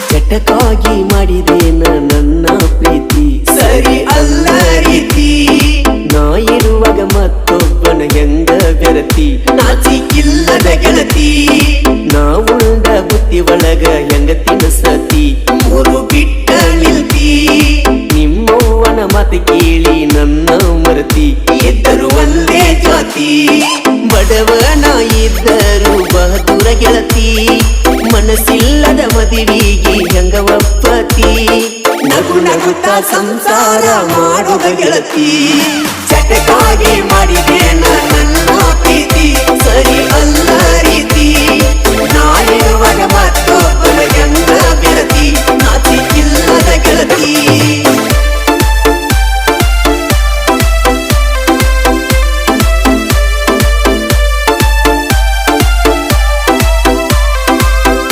ಚಟಕಾಗಿ ಮಾಡಿದೇನ ನನ್ನ ಪ್ರೀತಿ ಸರಿ ಅಲ್ಲ ರೀತಿ ನಾ ಇರುವಾಗ ಮತ್ತೊಬ್ಬನ ಹೆಂಗ ಬೆರತಿ ನಾಚಿಕಿಲ್ಲದ ಗೆಳತಿ ನಾ ಉಂಡ ಬುತ್ತಿ ಒಳಗ ಹೆಂಗ ತಿನಸತಿ ಮೂರು ಬಿಟ್ಟ ನಿಲ್ತಿ ನಿಮ್ಮವ್ವನ ಮಾತು ಕೇಳಿ ನನ್ನ ಮರತಿ ಇದ್ದರು ಒಂದೇ ಜಾತಿ ಬಡವನ ಇದ್ದರು ಬಹದೂರ ಗೆಳತಿ ಮನಸ್ಸಿಲ್ಲದ ಮದುವಿಗೆ ಹೆಂಗ ಒಪ್ಪತಿ ನಗು ನಗುತ್ತಾ ಸಂಸಾರ ಮಾಡುವ ಗೆಳತಿ ಚಟಕಾಗಿ ಮಾಡಿದೇನ ನನ್ನ ಪ್ರೀತಿ ಸರಿ ಅಲ್ಲ